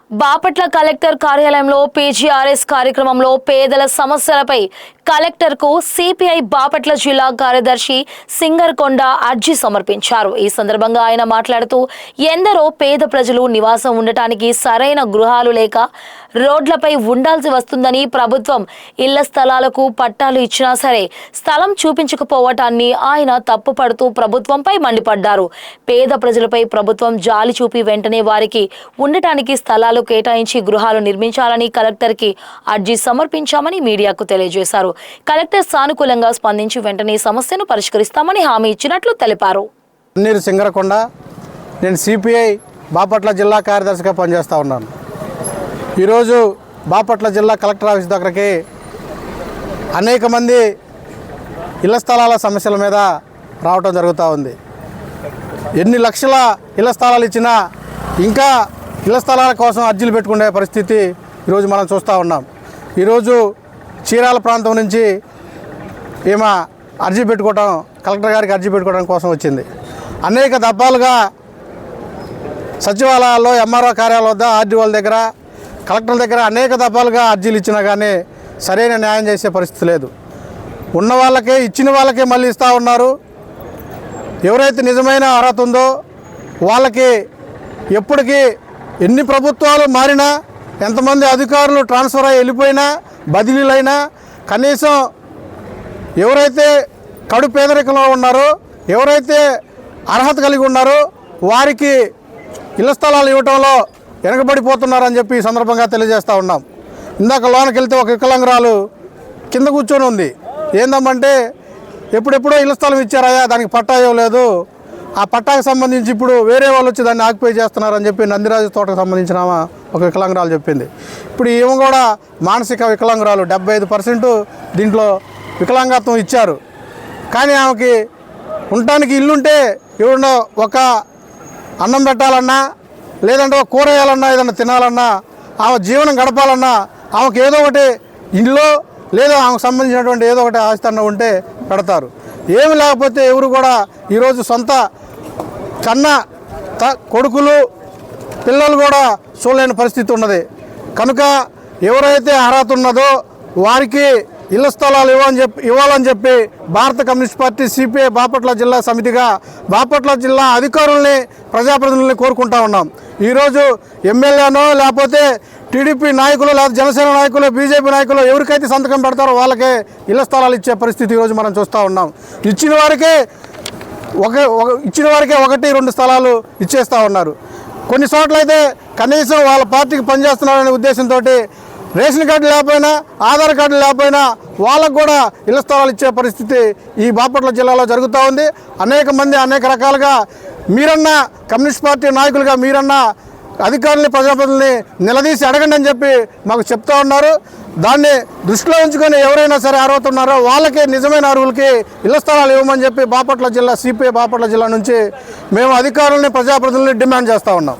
Bapatla collector కార్యాలయంలో PGRS కార్యక్రమంలో పేదల సమస్యలపై కలెక్టర్కు సిపిఐ బాపట్ల జిల్లా కార్యదర్శి సింగర్కొండ అర్జీ సమర్పించారు. ఈ సందర్భంగా ఆయన మాట్లాడుతూ ఎందరో పేద ప్రజలు నివాసం ఉండటానికి సరైన గృహాలు లేక రోడ్లపై ఉండాల్సి వస్తుందని, ప్రభుత్వం ఇళ్ల స్థలాలకు పట్టాలు ఇచ్చినా సరే స్థలం చూపించకపోవటాన్ని ఆయన తప్పుపడుతూ ప్రభుత్వంపై మండిపడ్డారు. పేద ప్రజలపై ప్రభుత్వం జాలి చూపి వెంటనే వారికి ఉండటానికి స్థలాలు కేటాయించి గృహాలు నిర్మించాలని కలెక్టర్కి అర్జీ సమర్పించామని మీడియాకు తెలియజేశారు. కలెక్టర్ సానుకూలంగా స్పందించి వెంటనే సమస్యను పరిష్కరిస్తామని హామీ ఇచ్చినట్లు తెలిపారు. సింగరకొండ, నేను సిపిఐ బాపట్ల జిల్లా కార్యదర్శిగా పనిచేస్తూ ఉన్నాను. ఈరోజు బాపట్ల జిల్లా కలెక్టర్ ఆఫీస్ దగ్గరికి అనేక మంది ఇళ్ల స్థలాల సమస్యల మీద రావటం జరుగుతూ ఉంది. ఎన్ని లక్షల ఇళ్ల స్థలాలు ఇచ్చినా ఇంకా ఇళ్ల స్థలాల కోసం అర్జీలు పెట్టుకునే పరిస్థితి ఈరోజు మనం చూస్తూ ఉన్నాం. ఈరోజు చీరాల ప్రాంతం నుంచి ఈమె అర్జీ పెట్టుకోవడం, కలెక్టర్ గారికి అర్జీ పెట్టుకోవడం కోసం వచ్చింది. అనేక దఫాలుగా సచివాలయాల్లో, ఎంఆర్ఓ కార్యాలయం వద్ద, ఆర్డీఓల దగ్గర, కలెక్టర్ల దగ్గర అనేక దఫాలుగా అర్జీలు ఇచ్చినా కానీ సరైన న్యాయం చేసే పరిస్థితి లేదు. ఉన్న వాళ్ళకే, ఇచ్చిన వాళ్ళకే మళ్ళీ ఇస్తూ ఉన్నారు. ఎవరైతే నిజమైన అర్హత ఉందో వాళ్ళకి ఎప్పటికీ ఎన్ని ప్రభుత్వాలు మారినా, ఎంతమంది అధికారులు ట్రాన్స్ఫర్ అయ్యి వెళ్ళిపోయినా, బదిలీలైనా కనీసం ఎవరైతే కడు పేదరికంలో ఉన్నారో, ఎవరైతే అర్హత కలిగి ఉన్నారో వారికి ఇళ్ల స్థలాలు ఇవ్వటంలో వెనకబడిపోతున్నారని చెప్పి ఈ సందర్భంగా తెలియజేస్తూ ఉన్నాం. ఇందాక లోనకి వెళ్తే ఒక వికలాంగురాలు కింద కూర్చొని ఉంది. ఏందమ్మంటే ఎప్పుడెప్పుడో ఇళ్ల స్థలం ఇచ్చారయ్యా, దానికి పట్టా ఇవ్వలేదు, ఆ పట్టాకు సంబంధించి ఇప్పుడు వేరే వాళ్ళు వచ్చి దాన్ని ఆక్యుపై చేస్తున్నారని చెప్పి నందిరాజు తోటకు సంబంధించిన ఒక వికలాంగురాలు చెప్పింది. ఇప్పుడు ఈమె కూడా మానసిక వికలాంగురాలు, 75% దీంట్లో వికలాంగత్వం ఇచ్చారు. కానీ ఆమెకి ఉండటానికి ఇల్లుంటే ఎవరినో ఒక అన్నం పెట్టాలన్నా, లేదంటే ఒక కూర వేయాలన్నా, ఏదన్నా తినాలన్నా, ఆమె జీవనం గడపాలన్నా ఆమెకు ఏదో ఒకటి ఇల్లు లేదా ఆమెకు సంబంధించినటువంటి ఏదో ఒకటి ఆస్తి ఉంటే పెడతారు. ఏమి లేకపోతే ఎవరు కూడా ఈరోజు సొంత కన్న కొడుకులు, పిల్లలు కూడా చూడలేని పరిస్థితి ఉన్నది. కనుక ఎవరైతే అర్హత ఉన్నదో వారికి ఇళ్ల స్థలాలు ఇవ్వాలని చెప్పి భారత కమ్యూనిస్ట్ పార్టీ సిపిఐ బాపట్ల జిల్లా సమితిగా బాపట్ల జిల్లా అధికారుల్ని, ప్రజాప్రతినిధుల్ని కోరుకుంటా ఉన్నాం. ఈరోజు ఎమ్మెల్యేనో లేకపోతే టీడీపీ నాయకులు, లేదా జనసేన నాయకులు, బీజేపీ నాయకులు ఎవరికైతే సంతకం పెడతారో వాళ్ళకే ఇళ్ల స్థలాలు ఇచ్చే పరిస్థితి ఈరోజు మనం చూస్తూ ఉన్నాం. ఇచ్చిన వారికే 1-2 స్థలాలు ఇచ్చేస్తూ ఉన్నారు. కొన్ని చోట్ల అయితే కనీసం వాళ్ళ పార్టీకి పనిచేస్తున్నారనే ఉద్దేశంతో రేషన్ కార్డు లేకపోయినా, ఆధార్ కార్డు లేకపోయినా వాళ్ళకు కూడా ఇళ్ల స్థలాలు ఇచ్చే పరిస్థితి ఈ బాపట్ల జిల్లాలో జరుగుతూ ఉంది. అనేక మంది అనేక రకాలుగా మీరన్నా కమ్యూనిస్ట్ పార్టీ నాయకులుగా మీరన్నా అధికారులని, ప్రజాప్రతినిధుల్ని నిలదీసి అడగండి అని చెప్పి మాకు చెప్తా ఉన్నారు. దాన్ని దృష్టిలో ఉంచుకొని ఎవరైనా సరే అర్హత ఉన్నారో వాళ్ళకి, నిజమైన అర్హులకి ఇళ్ల స్థలాలు ఇవ్వమని చెప్పి బాపట్ల జిల్లా సిపిఐ బాపట్ల జిల్లా నుంచి మేము అధికారులని, ప్రజాప్రతినిధుల్ని డిమాండ్ చేస్తూ ఉన్నాం.